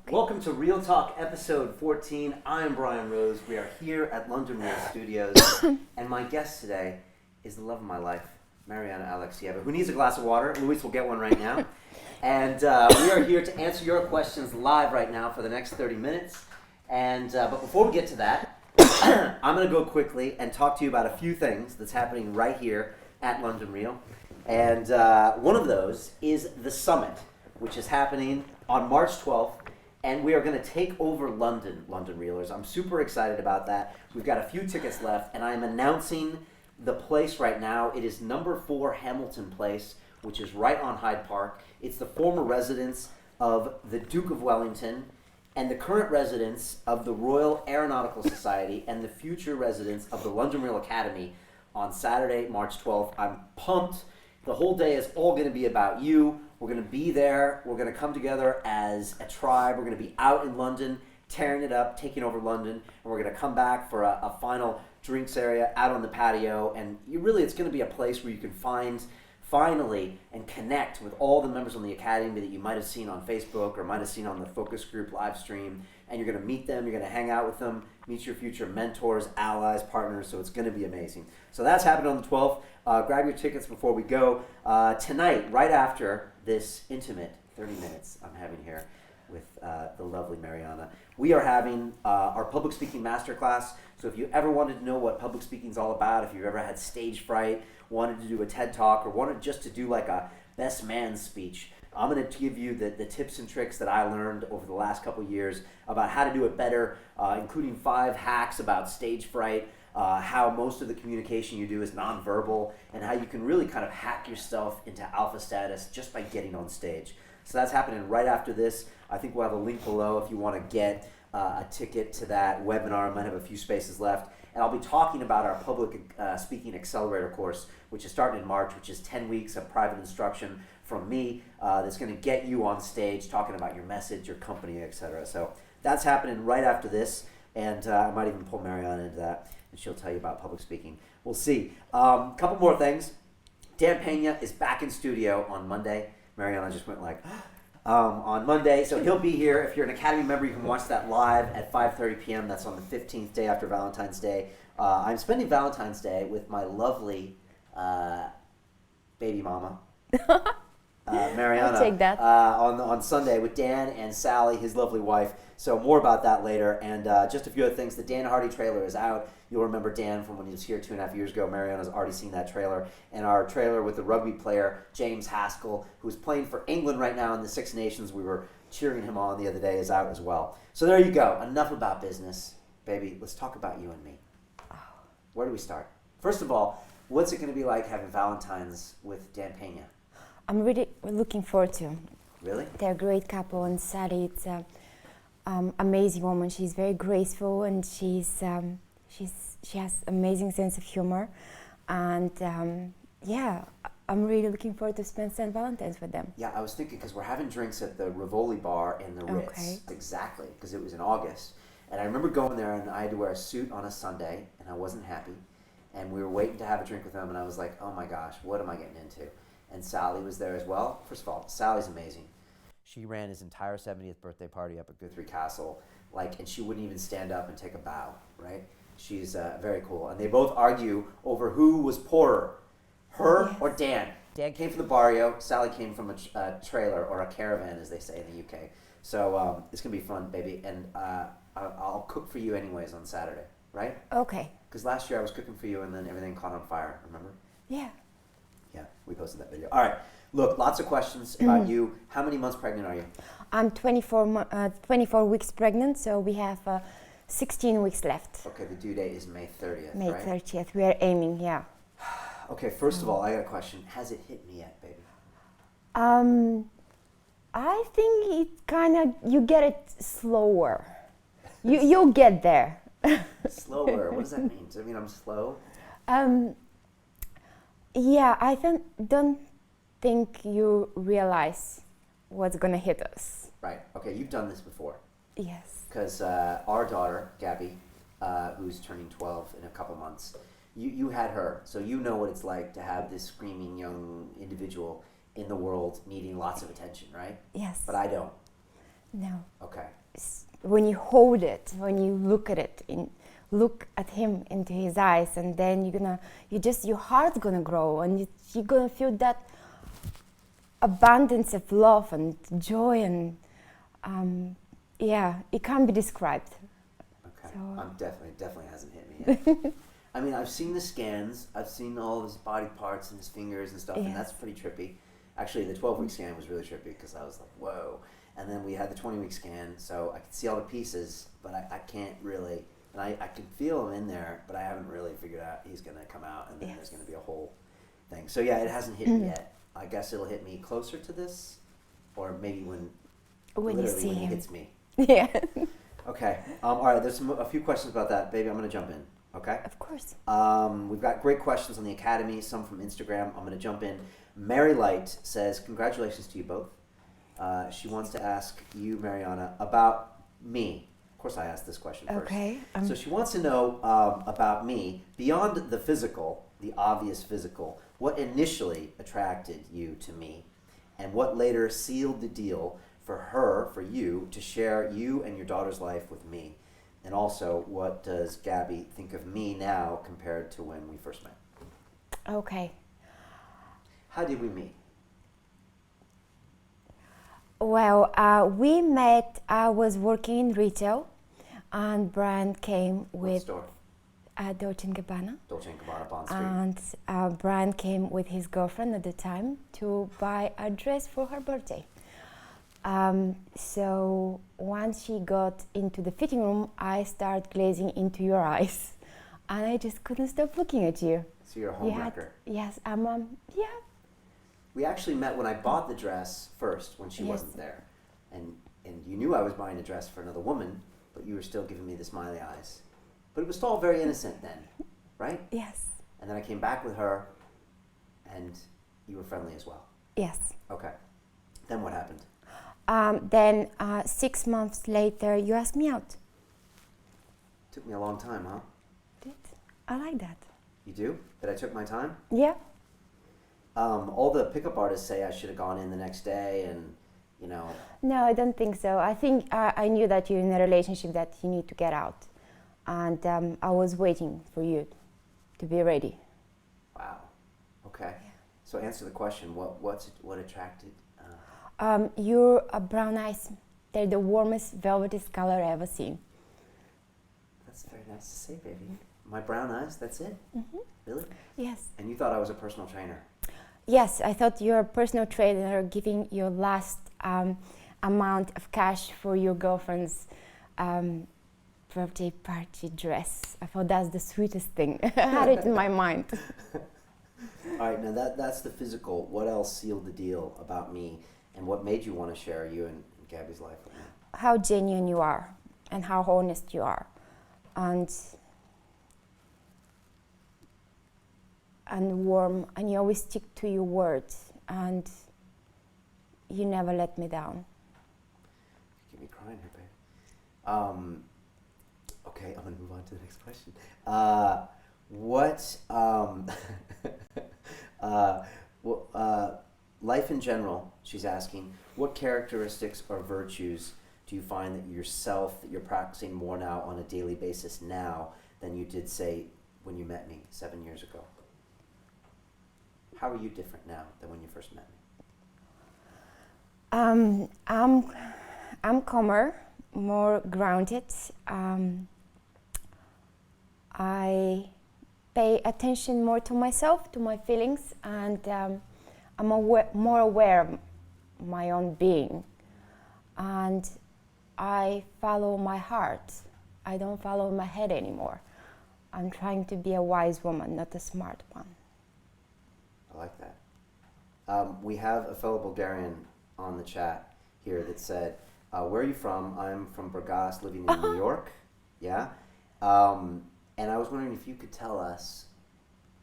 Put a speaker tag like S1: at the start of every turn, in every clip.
S1: Welcome to Real Talk episode 14. I'm Brian Rose. We are here at London Real Studios, and my guest today is the love of my life, Mariana Alexieva, who needs a glass of water. Luis will get one right now. And we are here to answer your questions live right now for the next 30 minutes. And but before we get to that, I'm going to go quickly and talk to you about a few things that's happening right here at London Real. And one of those is the summit, which is happening on March 12th. And we are going to take over London Reelers. I'm super excited about that. We've got a few tickets left, and I am announcing the place right now. It is number 4 Hamilton Place, which is right on Hyde Park. It's the former residence of the Duke of Wellington and the current residence of the Royal Aeronautical Society and the future residence of the London Real Academy on Saturday, March 12th. I'm pumped. The whole day is all going to be about you. We're going to be there. We're going to come together as a tribe. We're going to be out in London, tearing it up, taking over London, and we're going to come back for a final drinks area out on the patio. And it's going to be a place where you can find, finally, and connect with all the members on the Academy that you might have seen on Facebook or might have seen on the focus group live stream. And you're going to meet them. You're going to hang out with them, meet your future mentors, allies, partners. So it's going to be amazing. So that's happening on the 12th. Grab your tickets before we go. Tonight, right after this intimate 30 minutes I'm having here with the lovely Mariana, we are having our public speaking masterclass. So if you ever wanted to know what public speaking is all about, if you've ever had stage fright, wanted to do a TED Talk, or wanted just to do like a best man speech, I'm going to give you the tips and tricks that I learned over the last couple years about how to do it better, including 5 hacks about stage fright, how most of the communication you do is nonverbal, and how you can really kind of hack yourself into alpha status just by getting on stage. So that's happening right after this. I think we'll have a link below if you want to get a ticket to that webinar. I might have a few spaces left. And I'll be talking about our public speaking accelerator course, which is starting in March, which is 10 weeks of private instruction from me that's going to get you on stage talking about your message, your company, etc. So that's happening right after this, and I might even pull Mariana into that, and she'll tell you about public speaking. We'll see. Couple more things. Dan Pena is back in studio on Monday. Mariana just went like, on Monday. So he'll be here. If you're an Academy member, you can watch that live at 5:30 p.m. That's on the 15th day after Valentine's Day. I'm spending Valentine's Day with my lovely baby mama, Mariana.
S2: I'll take that.
S1: On Sunday with Dan and Sally, his lovely wife. So more about that later. And just a few other things. The Dan Hardy trailer is out. You'll remember Dan from when he was here 2.5 years ago. Mariana's already seen that trailer. And our trailer with the rugby player, James Haskell, who's playing for England right now in the Six Nations. We were cheering him on the other day, is out as well. So there you go. Enough about business. Baby, let's talk about you and me. Where do we start? First of all, what's it going to be like having Valentines with Dan Pena?
S2: I'm really looking forward to.
S1: Really?
S2: They're a great couple, and Sally, it's an amazing woman. She's very graceful, and she has amazing sense of humor, and I'm really looking forward to spend St. Valentine's with them.
S1: Yeah, I was thinking because we're having drinks at the Rivoli bar in the Ritz.
S2: Okay.
S1: Exactly, because it was in August. And I remember going there and I had to wear a suit on a Sunday and I wasn't happy. And we were waiting to have a drink with them and I was like, oh my gosh, what am I getting into? And Sally was there as well. First of all, Sally's amazing. She ran his entire 70th birthday party up at Guthrie Castle, and she wouldn't even stand up and take a bow, right? She's very cool. And they both argue over who was poorer, her or Dan. Dan came from the barrio, Sally came from a trailer, or a caravan, as they say in the UK. So it's going to be fun, baby. And I'll cook for you anyways on Saturday, right?
S2: Okay.
S1: Because last year I was cooking for you and then everything caught on fire, remember?
S2: Yeah.
S1: Yeah, we posted that video. All right. Look, lots of questions about you. How many months pregnant are you?
S2: I'm 24 weeks pregnant, so we have 16 weeks left.
S1: Okay, the due date is May 30th,
S2: May
S1: right?
S2: 30th. We are aiming, yeah.
S1: Okay, first of all, I got a question. Has it hit me yet, baby?
S2: I think it kind of, you get it slower. You'll get there.
S1: Slower. What does that mean? Does it mean I'm slow?
S2: Yeah, I don't think you realize what's gonna hit us.
S1: Right. Okay, you've done this before.
S2: Yes.
S1: Because our daughter, Gabby, who's turning 12 in a couple months, you had her, so you know what it's like to have this screaming young individual in the world needing lots of attention, right?
S2: Yes.
S1: But I don't.
S2: No.
S1: Okay.
S2: When you hold it, when you look at it, look at him into his eyes, and then your heart's gonna grow, and you're gonna feel that abundance of love and joy, and it can't be described.
S1: Okay.
S2: So,
S1: I'm definitely hasn't hit me yet. I mean, I've seen the scans. I've seen all of his body parts and his fingers and stuff, and that's pretty trippy. Actually, the 12-week scan was really trippy because I was like, whoa. And then we had the 20-week scan, so I could see all the pieces, but I can't really, and I can feel him in there, but I haven't really figured out he's going to come out, and then there's going to be a whole thing. So yeah, it hasn't hit me yet. I guess it'll hit me closer to this, or maybe when
S2: you see
S1: when
S2: him.
S1: it hits me.
S2: Yeah.
S1: Okay. All right, there's a few questions about that. Baby, I'm going to jump in, okay?
S2: Of course.
S1: We've got great questions on the Academy, some from Instagram. I'm going to jump in. Mary Light says, congratulations to you both. She wants to ask you, Mariana, about me. Of course, I asked this question first.
S2: Okay.
S1: So she wants to know about me, beyond the physical, the obvious physical, what initially attracted you to me, and what later sealed the deal for you, to share you and your daughter's life with me. And also, what does Gabby think of me now compared to when we first met?
S2: Okay.
S1: How did we meet?
S2: Well, we met, I was working in retail, and Brian came
S1: What
S2: with
S1: store?
S2: Dolce & Gabbana.
S1: Dolce & Gabbana, Bond Street.
S2: And Brian came with his girlfriend at the time to buy a dress for her birthday. So once she got into the fitting room, I started glazing into your eyes, and I just couldn't stop looking at you.
S1: So you're a homewrecker.
S2: Yes, yeah.
S1: We actually met when I bought the dress first, when she wasn't there. And you knew I was buying a dress for another woman, but you were still giving me the smiley eyes. But it was all very innocent then, right?
S2: Yes.
S1: And then I came back with her, and you were friendly as well.
S2: Yes.
S1: Okay. Then what happened?
S2: Then 6 months later, you asked me out.
S1: Took me a long time, huh?
S2: Did? I like that.
S1: You do? That I took my time?
S2: Yeah.
S1: All the pickup artists say I should have gone in the next day, and
S2: No, I don't think so. I think I knew that you're in a relationship that you need to get out, and I was waiting for you to be ready.
S1: Wow. Okay. Yeah. So answer the question. What attracted?
S2: Your brown eyes. They're the warmest, velvetiest color I've ever seen.
S1: That's very nice to say, baby. My brown eyes. That's it.
S2: Mm-hmm.
S1: Really?
S2: Yes.
S1: And you thought I was a personal trainer?
S2: Yes, I thought you're a personal trainer giving your last amount of cash for your girlfriend's birthday party dress. I thought that's the sweetest thing. I had it in my mind.
S1: All right, now that's the physical. What else sealed the deal about me, and what made you want to share you and Gabby's life with me?
S2: How genuine you are, and how honest you are, and warm, and you always stick to your words, and you never let me down.
S1: You get me crying here, babe. Okay, I'm gonna move on to the next question. Life in general, she's asking, what characteristics or virtues do you find that you're practicing more now on a daily basis now than you did, say, when you met me 7 years ago? How are you different now than when you first met me?
S2: I'm calmer, more grounded. I pay attention more to myself, to my feelings, and I'm more aware of my own being. And I follow my heart. I don't follow my head anymore. I'm trying to be a wise woman, not a smart one.
S1: I like that. We have a fellow Bulgarian on the chat here that said, Where are you from? I'm from Burgas, living in New York. Yeah. And I was wondering if you could tell us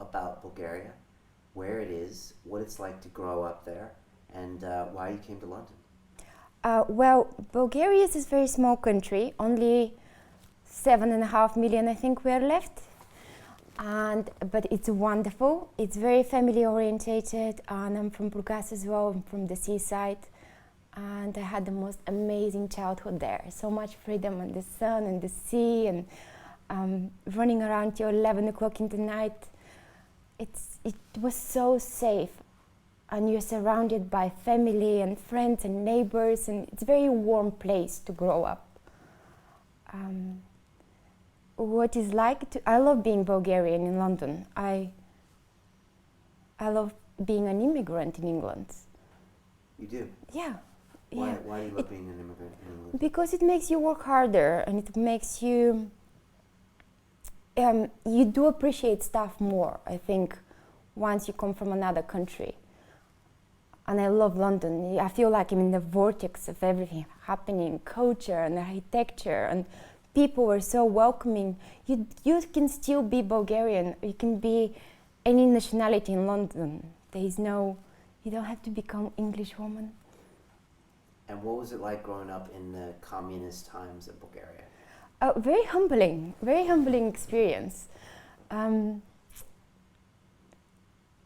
S1: about Bulgaria, where it is, what it's like to grow up there, and why you came to London.
S2: Well, Bulgaria is a very small country, only 7.5 million, I think, we are left. But it's wonderful. It's very family orientated, and I'm from Burgas as well. I'm from the seaside, and I had the most amazing childhood there. So much freedom and the sun and the sea, and running around till 11 o'clock in the night. It was so safe, and you're surrounded by family and friends and neighbors, and it's a very warm place to grow up. What is like I love being Bulgarian in London. I love being an immigrant in England.
S1: You do?
S2: Yeah.
S1: Why do you love being an immigrant in England?
S2: Because it makes you work harder, and it makes you you do appreciate stuff more, I think, once you come from another country. And I love London. I feel like I'm in the vortex of everything happening, culture and architecture, and people were so welcoming. You can still be Bulgarian. You can be any nationality in London. You don't have to become English woman.
S1: And what was it like growing up in the communist times of Bulgaria?
S2: Very humbling experience.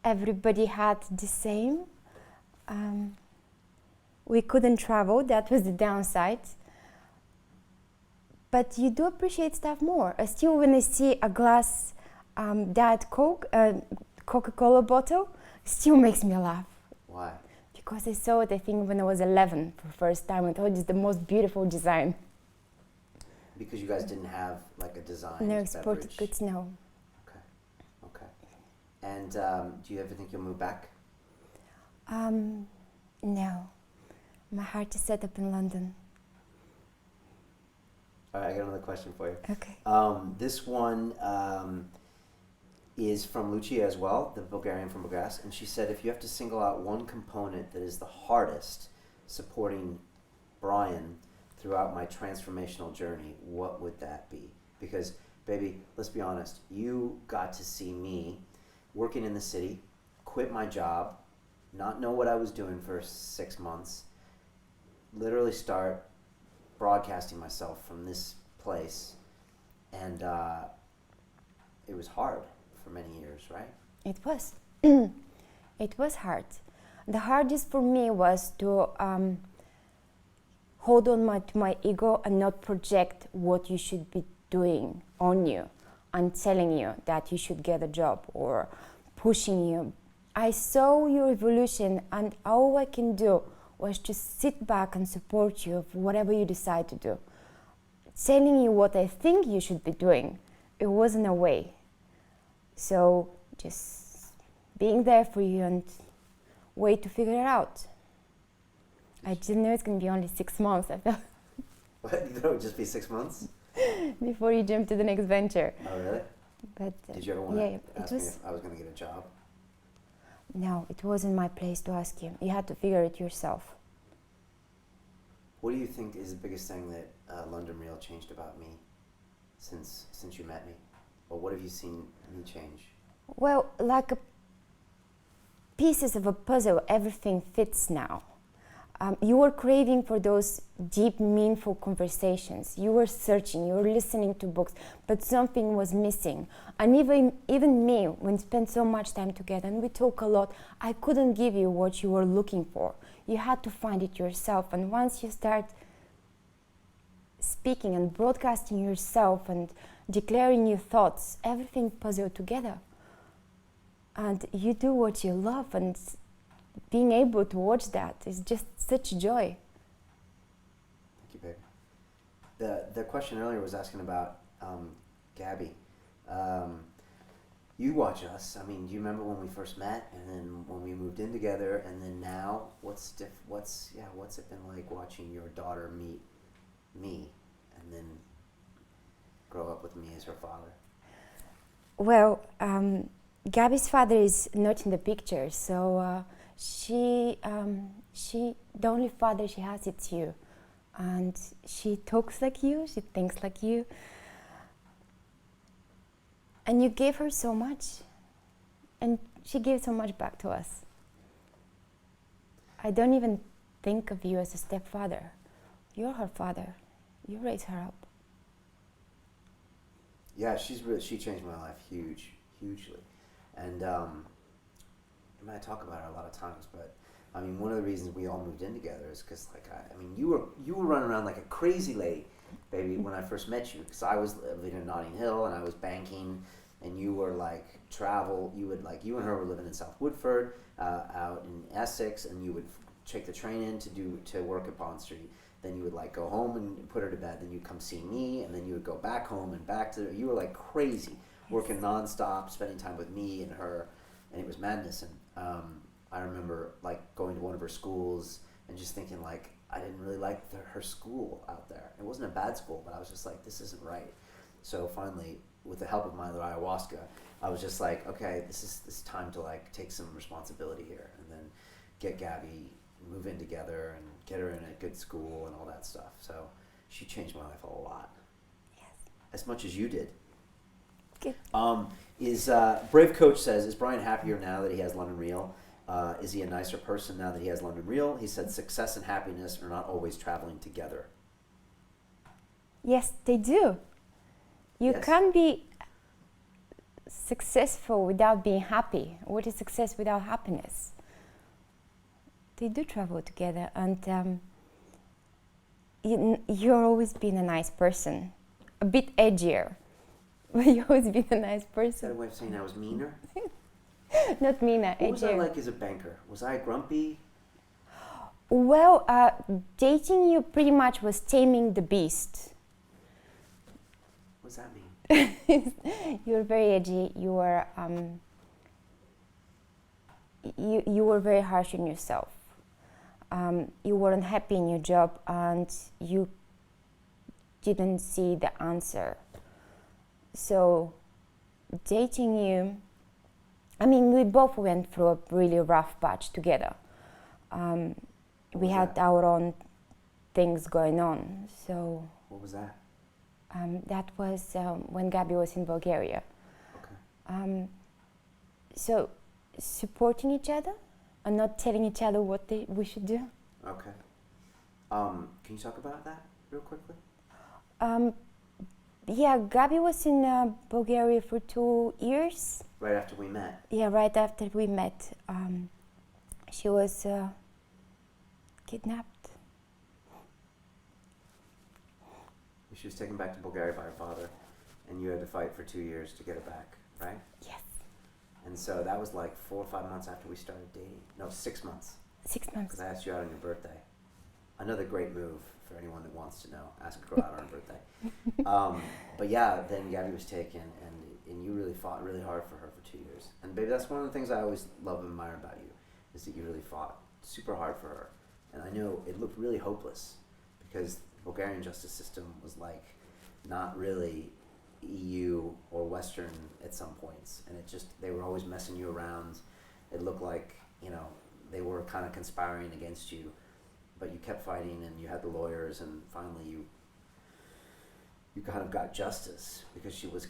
S2: Everybody had the same. We couldn't travel, that was the downside. But you do appreciate stuff more. Still, when I see a glass Diet Coke, Coca-Cola bottle, still makes me laugh.
S1: Why?
S2: Because I saw it, I think, when I was 11 for the first time. I thought it's the most beautiful design.
S1: Because you guys didn't have like a design.
S2: No exported goods, no.
S1: Okay. And do you ever think you'll move back?
S2: No. My heart is set up in London.
S1: All right, I got another question for you.
S2: Okay.
S1: This one is from Lucia as well, the Bulgarian from Burgas, and she said, if you have to single out one component that is the hardest supporting Brian throughout my transformational journey, what would that be? Because, baby, let's be honest, you got to see me working in the city, quit my job, not know what I was doing for 6 months, literally start broadcasting myself from this place, and it was hard for many years, right?
S2: It was. It was hard. The hardest for me was to hold on to my ego and not project what you should be doing on you and telling you that you should get a job or pushing you. I saw your evolution, and all I can do was just sit back and support you of whatever you decide to do. Telling you what I think you should be doing, it wasn't a way. So just being there for you and wait to figure it out. I didn't know it's going to be only 6 months. I thought
S1: What? You thought it would just be 6 months?
S2: before you jump to the next venture.
S1: Oh, really?
S2: But
S1: Did you ever want to ask me if I was going to get a job?
S2: No, it wasn't my place to ask you. You had to figure it yourself.
S1: What do you think is the biggest thing that London Real changed about me since you met me? Or what have you seen me change?
S2: Well, like pieces of a puzzle, everything fits now. You were craving for those deep, meaningful conversations. You were searching, you were listening to books, but something was missing. And even me, when we spent so much time together and we talk a lot, I couldn't give you what you were looking for. You had to find it yourself. And once you start speaking and broadcasting yourself and declaring your thoughts, everything puzzled together. And you do what you love, and being able to watch that is just such joy.
S1: Thank you, babe. The question earlier was asking about Gabby. You watch us. I mean, do you remember when we first met, and then when we moved in together, and then now? What's it been like watching your daughter meet me, and then grow up with me as her father?
S2: Well, Gabby's father is not in the picture, so the only father she has, it's you. and she talks like you, she thinks like you, and you gave her so much, and she gave so much back to us. I don't even think of you as a stepfather. You're her father. You raise her up.
S1: Yeah, she changed my life hugely, and I mean, I talk about her a lot of times, but I mean, one of the reasons we all moved in together is because, like, I mean, you were running around like a crazy lady, baby, when I first met you, because I was living in Notting Hill and I was banking, and you were like you and her were living in South Woodford, out in Essex, and you would take the train in to work at Bond Street. Then you would like go home and put her to bed. Then you'd come see me, and then you would go back home and back to. You were like crazy, working nonstop, spending time with me and her, and it was madness. And I remember like going to one of her schools and just thinking like I didn't really like her school out there. It wasn't a bad school, but I was just like, this isn't right. So finally, with the help of my little ayahuasca, I was just like, okay, this is time to like take some responsibility here, and then get Gabby, move in together, and get her in a good school and all that stuff. So she changed my life a lot.
S2: Yes.
S1: As much as you did.
S2: Good.
S1: Brave Coach says, is Brian happier now that he has London Real? Is he a nicer person now that he has London Real? He said success and happiness are not always traveling together.
S2: Yes, they do. You
S1: Yes.
S2: can't be successful without being happy. What is success without happiness? They do travel together, and you're always been a nice person, a bit edgier, but you've always been a nice
S1: Is that
S2: person.
S1: a way of saying I was meaner?
S2: Not meaner,
S1: What was I
S2: edgier.
S1: like as a banker? Was I grumpy?
S2: Well, dating you pretty much was taming the beast.
S1: What does that mean?
S2: You were very edgy. You were you were very harsh on yourself. You weren't happy in your job, and you didn't see the answer. So, dating you, I mean, we both went through a really rough patch together. We had our own things going on. So,
S1: What was that?
S2: that was when Gabby was in Bulgaria.
S1: Okay.
S2: So, supporting each other and not telling each other what we should do.
S1: Okay. Can you talk about that real quickly?
S2: Yeah, Gabby was in Bulgaria for 2 years.
S1: Right after we met.
S2: Yeah, right after we met. She was kidnapped.
S1: She was taken back to Bulgaria by her father, and you had to fight for 2 years to get her back, right?
S2: Yes.
S1: And so that was like 4 or 5 months after we started dating. No, 6 months.
S2: 6 months.
S1: Because I asked you out on your birthday. Another great move for anyone that wants to know. Ask a girl out on her birthday. But yeah, then Gabby was taken, and you really fought really hard for her for 2 years. And baby, that's one of the things I always love and admire about you, is that you really fought super hard for her. And I know it looked really hopeless, because the Bulgarian justice system was like not really EU or Western at some points, and they were always messing you around. It looked like, they were kind of conspiring against you, but you kept fighting, and you had the lawyers, and finally you kind of got justice, because she was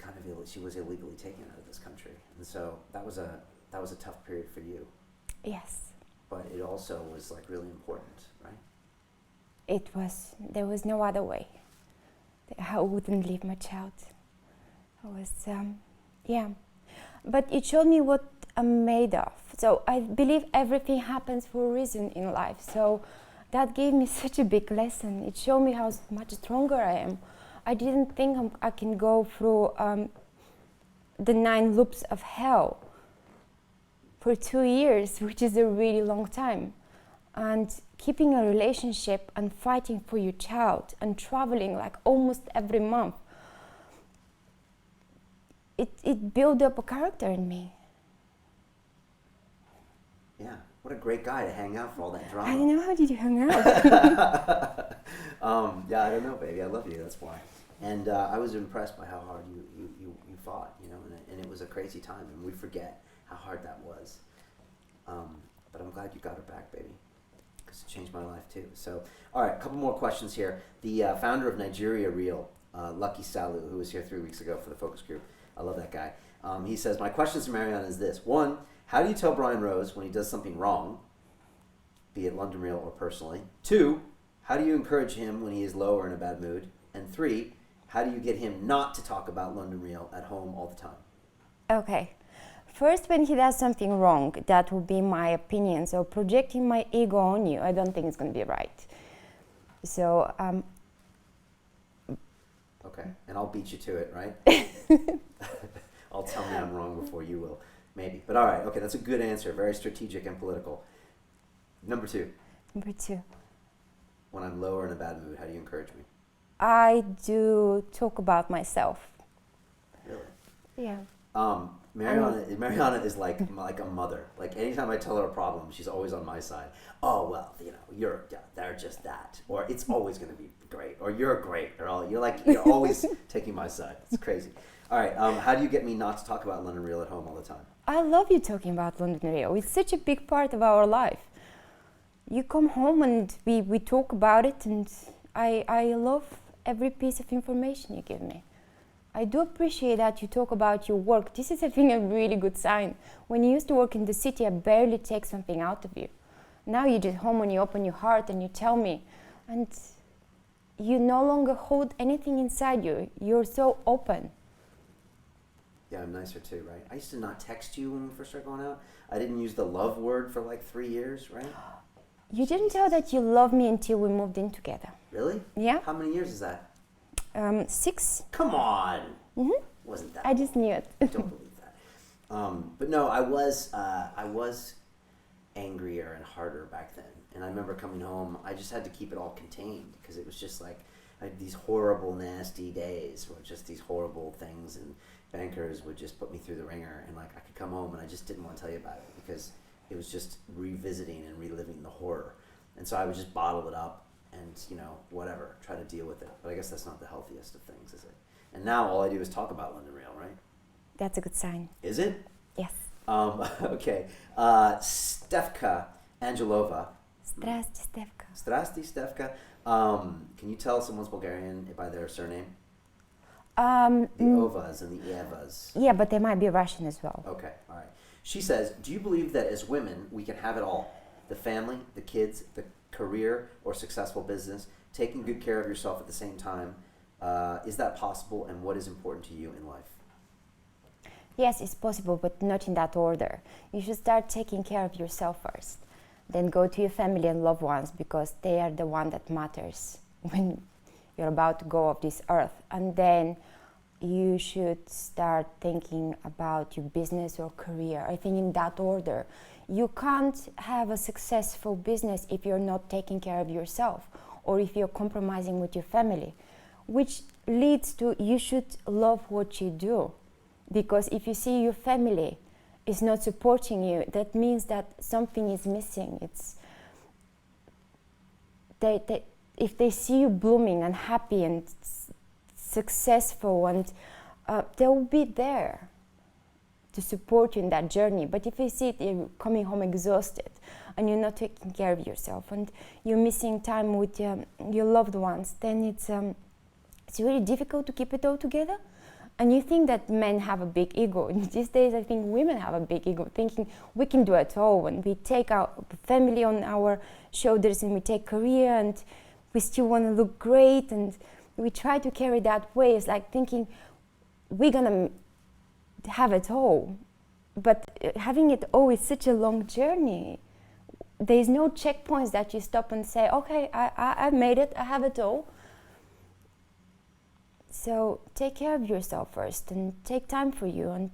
S1: illegally taken out of this country, and so that was a tough period for you.
S2: Yes.
S1: But it also was like really important, right?
S2: It was. There was no other way. I wouldn't leave my child. I was, yeah. But it showed me what I'm made of. So I believe everything happens for a reason in life. So that gave me such a big lesson. It showed me how much stronger I am. I didn't think I can go through the 9 loops of hell for 2 years, which is a really long time. And keeping a relationship and fighting for your child and traveling like almost every month, it built up a character in me.
S1: Yeah, what a great guy to hang out for all that drama.
S2: I don't know, how did you hang out?
S1: Yeah, I don't know, baby. I love you. That's why. And I was impressed by how hard you fought, and it was a crazy time, and we forget how hard that was. But I'm glad you got her back, baby, because it changed my life too. So, all right, a couple more questions here. The founder of Nigeria Reel, Lucky Salu, who was here 3 weeks ago for the focus group. I love that guy. He says, my questions to Mariana is this. One, how do you tell Brian Rose when he does something wrong, be it London Real or personally? Two, how do you encourage him when he is low or in a bad mood? And three, how do you get him not to talk about London Real at home all the time?
S2: Okay. First, when he does something wrong, that will be my opinion. So projecting my ego on you, I don't think it's going to be right. So,
S1: okay, and I'll beat you to it, right? I'll tell me I'm wrong before you will, maybe. But all right, okay, that's a good answer, very strategic and political. Number two.
S2: Number two.
S1: When I'm low or in a bad mood, how do you encourage me?
S2: I do talk about myself.
S1: Really?
S2: Yeah.
S1: Mariana is like a mother. Like anytime I tell her a problem, she's always on my side. Oh well, they're just that, or it's always going to be great, or you're great, or you're always taking my side. It's crazy. All right, how do you get me not to talk about London Real at home all the time?
S2: I love you talking about London Real. It's such a big part of our life. You come home and we talk about it, and I love every piece of information you give me. I do appreciate that you talk about your work. This is, I think, a really good sign. When you used to work in the city, I barely take something out of you. Now you're just home and you open your heart and you tell me. And you no longer hold anything inside you. You're so open.
S1: Yeah, I'm nicer too, right? I used to not text you when we first started going out. I didn't use the love word for like 3 years, right?
S2: You didn't tell that you love me until we moved in together.
S1: Really?
S2: Yeah.
S1: How many years is that?
S2: 6.
S1: Come on.
S2: Mm-hmm.
S1: Wasn't that?
S2: I just knew it.
S1: I don't believe that. But no, I was angrier and harder back then. And I remember coming home, I just had to keep it all contained because it was just like I had these horrible, nasty days where just these horrible things, and bankers would just put me through the ringer, and like I could come home and I just didn't want to tell you about it because it was just revisiting and reliving the horror. And so I would just bottle it up and, whatever, try to deal with it. But I guess that's not the healthiest of things, is it? And now all I do is talk about London Real, right?
S2: That's a good sign.
S1: Is it?
S2: Yes.
S1: Okay. Stefka Angelova.
S2: Zdrasti, Stefka.
S1: Zdrasti, Stefka. Can you tell someone's Bulgarian by their surname? The Ovas and the Evas.
S2: Yeah, but they might be Russian as well.
S1: Okay, all right. She says, do you believe that as women we can have it all? The family, the kids, the career or successful business, taking good care of yourself at the same time. Is that possible, and what is important to you in life?
S2: Yes, it's possible, but not in that order. You should start taking care of yourself first. Then go to your family and loved ones, because they are the one that matters when you're about to go off this earth. And then you should start thinking about your business or career. I think in that order. You can't have a successful business if you're not taking care of yourself, or if you're compromising with your family, which leads to you should love what you do. Because if you see your family is not supporting you, that means that something is missing. If they see you blooming and happy and successful, and they will be there to support you in that journey. But if you see you're coming home exhausted and you're not taking care of yourself and you're missing time with your loved ones, then it's really difficult to keep it all together. And you think that men have a big ego. These days I think women have a big ego, thinking we can do it all, and we take our family on our shoulders and we take career and we still want to look great, and we try to carry that way. It's like thinking we're gonna have it all, but having it all is such a long journey. There's no checkpoints that you stop and say, okay, I've made it, I have it all. So take care of yourself first, and take time for you, and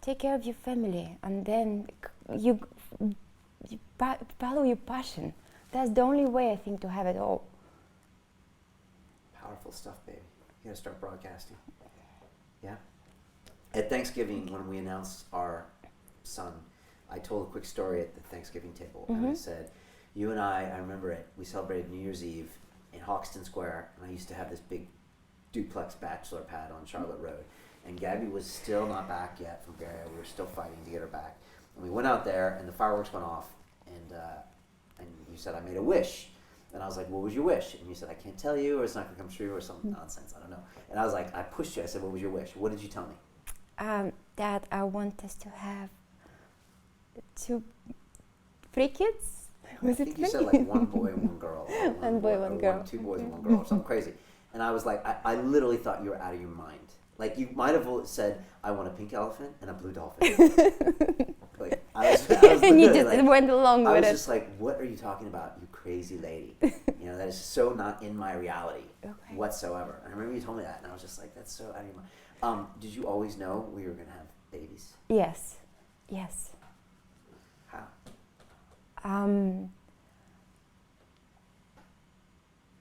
S2: take care of your family, and then you follow your passion. That's the only way, I think, to have it all.
S1: Powerful stuff, baby. You gotta start broadcasting. Yeah? At Thanksgiving, when we announced our son, I told a quick story at the Thanksgiving table, and I said, you and I remember it, we celebrated New Year's Eve in Hoxton Square, and I used to have this big duplex bachelor pad on Charlotte Road, and Gabby was still not back yet from Bulgaria. We were still fighting to get her back, and we went out there, and the fireworks went off, and And you said, I made a wish. And I was like, what was your wish? And you said, I can't tell you, or it's not going to come true, or some nonsense. I don't know. And I was like, I pushed you. I said, what was your wish? What did you tell me?
S2: That I want us to have 3 kids. Was
S1: I
S2: it
S1: think
S2: 3?
S1: you said like 1 boy and 1 girl. Or
S2: One boy, one girl.
S1: 2 boys and 1 girl, or something crazy. And I was like, I literally thought you were out of your mind. Like, you might have said, I want a pink elephant and a blue dolphin. Like, I was
S2: And you just
S1: like,
S2: went along
S1: I
S2: with
S1: was
S2: it.
S1: just like, what are you talking about, you crazy lady? You know, that is so not in my reality whatsoever. And I remember you told me that, and I was just like, that's so out of your mind. Did you always know we were going to have babies?
S2: Yes, yes.
S1: How?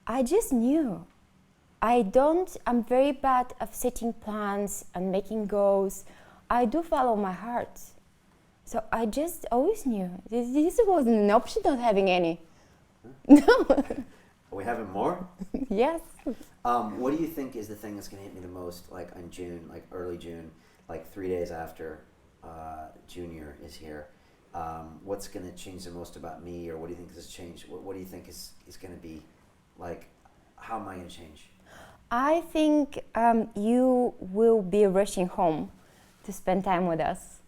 S2: I just knew. I'm very bad at setting plans and making goals. I do follow my heart. So I just always knew. This wasn't an option not having any.
S1: Huh?
S2: No.
S1: Are we having more?
S2: Yes.
S1: What do you think is the thing that's going to hit me the most, like in June, like early June, like 3 days after Junior is here? What's going to change the most about me, or what do you think has changed? What do you think is going to be, like, how am I going to change?
S2: I think you will be rushing home to spend time with us.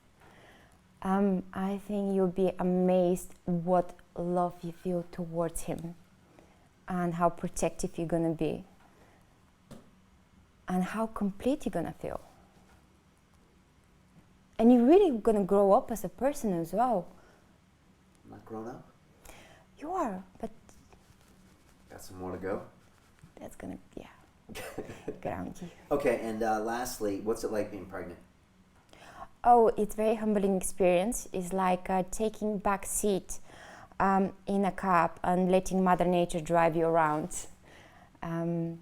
S2: I think you'll be amazed what love you feel towards him and how protective you're going to be and how complete you're going to feel. And you're really going to grow up as a person as well.
S1: I'm not grown up?
S2: You are, but
S1: Got some more to go?
S2: that's going to, yeah, ground you.
S1: Okay, and lastly, what's it like being pregnant?
S2: Oh, it's a very humbling experience. It's like taking back seat in a cab and letting Mother Nature drive you around. Your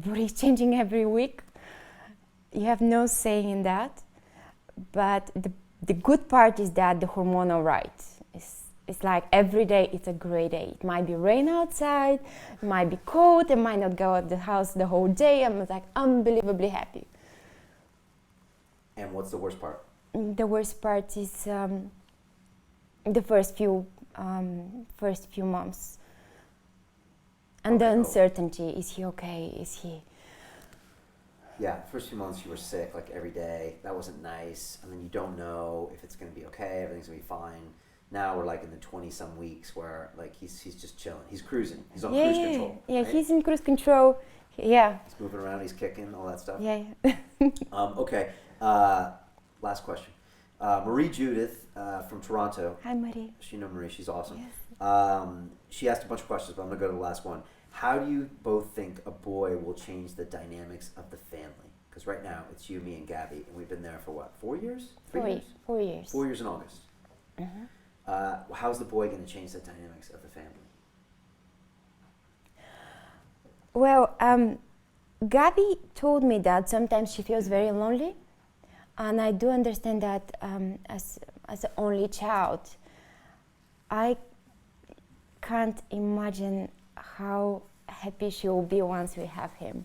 S2: body is changing every week. You have no say in that. But the good part is that the hormonal right. It's like every day it's a great day. It might be rain outside, it might be cold, I might not go out the house the whole day. I'm like unbelievably happy.
S1: And what's the worst part?
S2: The worst part is the first few months, and the uncertainty. Is he okay? Is he?
S1: Yeah, the first few months you were sick like every day. That wasn't nice. And then you don't know if it's going to be okay. Everything's going to be fine. Now we're like in the 20-some weeks where like he's just chilling. He's cruising. He's on cruise control.
S2: Yeah,
S1: right?
S2: he's in cruise control. Yeah.
S1: He's moving around. He's kicking, all that stuff.
S2: Yeah.
S1: Okay. Last question. Marie Judith from Toronto.
S2: Hi, Marie.
S1: You know Marie. She's awesome.
S2: Yes.
S1: She asked a bunch of questions, but I'm going to go to the last one. How do you both think a boy will change the dynamics of the family? Because right now it's you, me, and Gabby, and we've been there for what, 4 years? 3 years?
S2: 4 years.
S1: 4 years in August.
S2: Mm-hmm.
S1: How's the boy going to change the dynamics of the family?
S2: Well, Gabby told me that sometimes she feels very lonely, and I do understand that as an only child. I can't imagine how happy she will be once we have him,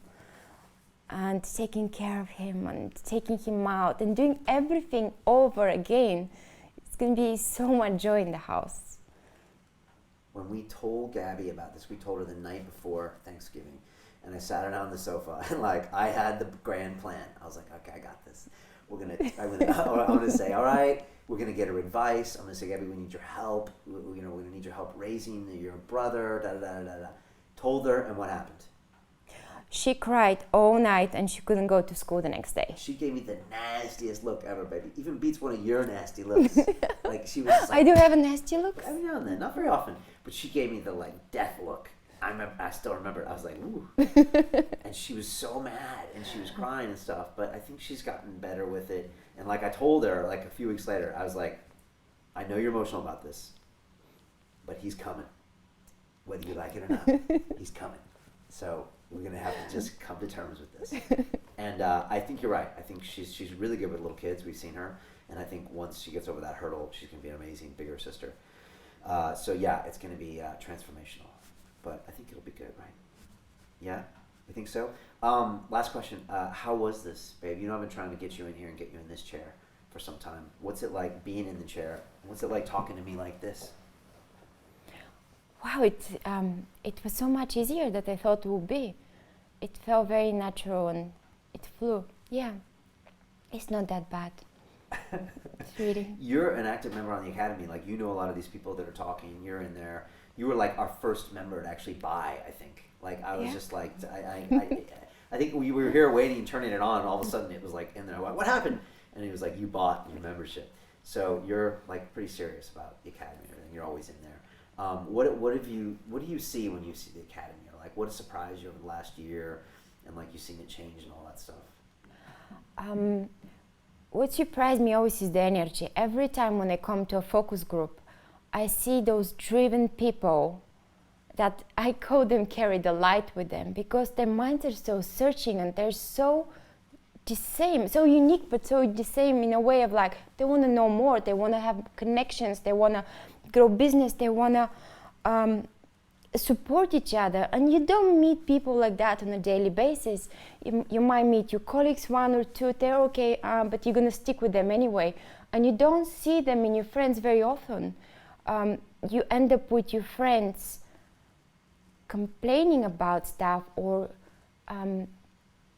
S2: and taking care of him and taking him out and doing everything over again. It's going to be so much joy in the house.
S1: When we told Gabby about this, we told her the night before Thanksgiving, and I sat her down on the sofa, and like I had the grand plan. I was like, okay, I got this. I'm gonna say, all right, we're gonna get her advice. I'm gonna say, Gabby, we need your help. We're gonna need your help raising your brother. Da da da da da. Told her, and what happened?
S2: She cried all night, and she couldn't go to school the next day.
S1: She gave me the nastiest look ever, baby. Even beats one of your nasty looks. Like she was just like,
S2: I do have a nasty look.
S1: every now and then, not very often, but she gave me the like death look. I still remember. I was like, ooh, and she was so mad, and she was crying and stuff. But I think she's gotten better with it. And like I told her, like a few weeks later, I was like, I know you're emotional about this, but he's coming, whether you like it or not. He's coming. So we're gonna have to just come to terms with this. And I think you're right. I think she's really good with little kids. We've seen her, and I think once she gets over that hurdle, she's gonna be an amazing bigger sister. So yeah, it's gonna be transformational. But I think it'll be good, right? Yeah? You think so? Last question. How was this, babe? You know I've been trying to get you in here and get you in this chair for some time. What's it like being in the chair? What's it like talking to me like this?
S2: Wow, it was so much easier than I thought it would be. It felt very natural and it flew. Yeah, it's not that bad. It's really.
S1: You're an active member on the Academy. Like, you know a lot of these people that are talking. You're in there. You were like our first member to actually buy, I think. Like, I was just like, I think we were here waiting and turning it on, and all of a sudden it was like in there. What happened? And he was like, you bought your membership. So you're like pretty serious about the Academy and everything. You're always in there. What do you see when you see the Academy? Or like, what has surprised you over the last year, and like you've seen it change and all that stuff?
S2: What surprised me always is the energy. Every time when I come to a focus group, I see those driven people that I call them carry the light with them, because their minds are so searching and they're so the same, so unique, but so the same in a way of like, they want to know more, they want to have connections, they want to grow business, they want to support each other. And you don't meet people like that on a daily basis. You might meet your colleagues, one or two, they're okay, but you're going to stick with them anyway. And you don't see them in your friends very often. You end up with your friends complaining about stuff or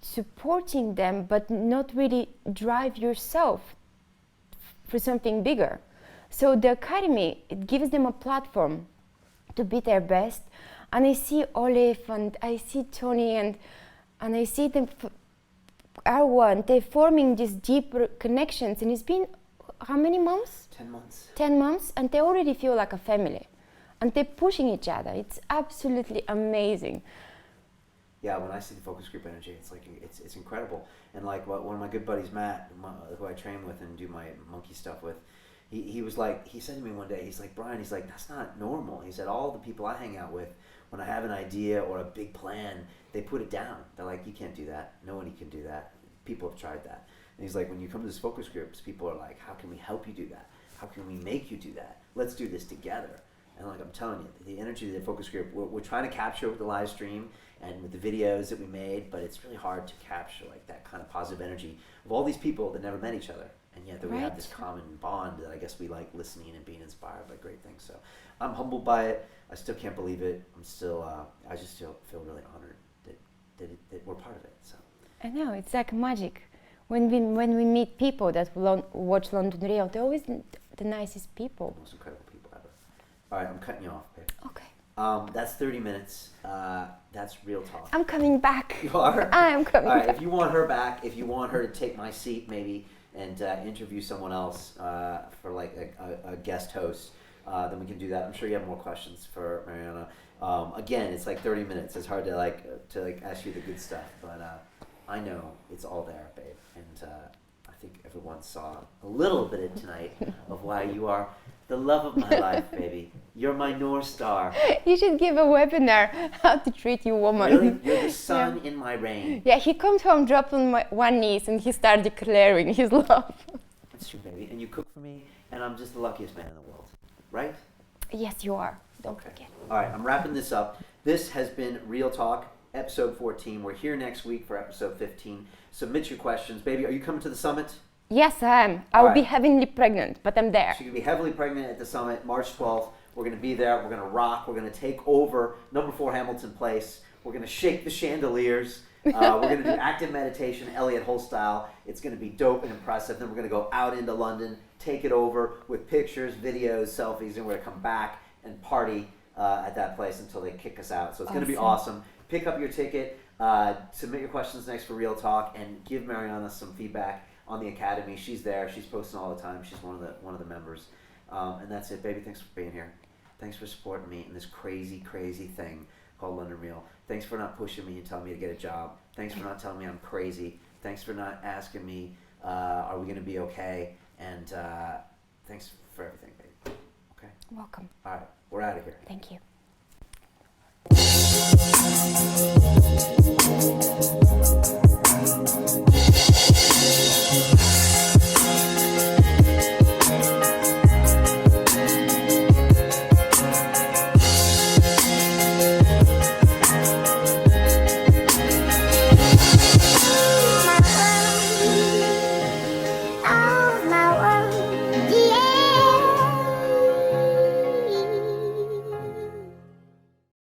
S2: supporting them, but not really drive yourself for something bigger. So the Academy, it gives them a platform to be their best. And I see Olive and I see Tony and I see them, Arwa, and they're forming these deeper connections. And it's been how many months?
S1: 10 months.
S2: 10 months, and they already feel like a family. And they're pushing each other. It's absolutely amazing.
S1: Yeah, when I see the focus group energy, it's like it's incredible. And like one of my good buddies, Matt, who I train with and do my monkey stuff with, he was like, he said to me one day, he's like, Brian, he's like, that's not normal. He said, all the people I hang out with, when I have an idea or a big plan, they put it down. They're like, you can't do that. No one can do that. People have tried that. And he's like, when you come to these focus groups, people are like, how can we help you do that? How can we make you do that? Let's do this together. And like I'm telling you, the energy of the focus group, we're trying to capture with the live stream and with the videos that we made, but it's really hard to capture like that kind of positive energy of all these people that never met each other, and yet that we have this common bond that I guess we like listening and being inspired by great things. So I'm humbled by it. I still can't believe it. I'm still, I just feel really honored that we're part of it. So
S2: I know, it's like magic. When we meet people that watch London Real, they're always the nicest people.
S1: The most incredible people ever. All right, I'm cutting you off, babe.
S2: Okay.
S1: That's 30 minutes. That's real talk.
S2: I'm coming back.
S1: You are?
S2: I am coming
S1: All right,
S2: back.
S1: if you want her back, if you want her to take my seat maybe and interview someone else for like a guest host, then we can do that. I'm sure you have more questions for Mariana. Again, it's like 30 minutes. It's hard to ask you the good stuff, but I know it's all there, babe. And I think everyone saw a little bit of tonight of why you are the love of my life, baby. You're my North Star.
S2: You should give a webinar how to treat your woman.
S1: Really? You're the sun in my rain.
S2: Yeah, he comes home, dropped on one knee, and he started declaring his love.
S1: That's true, baby. And you cook for me, and I'm just the luckiest man in the world. Right?
S2: Yes, you are. Don't forget.
S1: All right, I'm wrapping this up. This has been Real Talk, episode 14. We're here next week for episode 15. Submit your questions. Baby, are you coming to the summit?
S2: Yes, I am. I will be heavily pregnant, but I'm there.
S1: She's going to be heavily pregnant at the summit, March 12th. We're going to be there. We're going to rock. We're going to take over number 4 Hamilton Place. We're going to shake the chandeliers. We're going to do active meditation, Elliot Hull style. It's going to be dope and impressive. Then we're going to go out into London, take it over with pictures, videos, selfies, and we're going to come back and party at that place until they kick us out. So it's going to be awesome. Pick up your ticket. Submit your questions next for Real Talk, and give Mariana some feedback on the Academy. She's there. She's posting all the time. She's one of the members. And that's it, baby. Thanks for being here. Thanks for supporting me in this crazy, crazy thing called London Real. Thanks for not pushing me and telling me to get a job. Thanks for not telling me I'm crazy. Thanks for not asking me, are we going to be okay? And thanks for everything, baby. Okay?
S2: Welcome.
S1: All right. We're out of here.
S2: Thank you.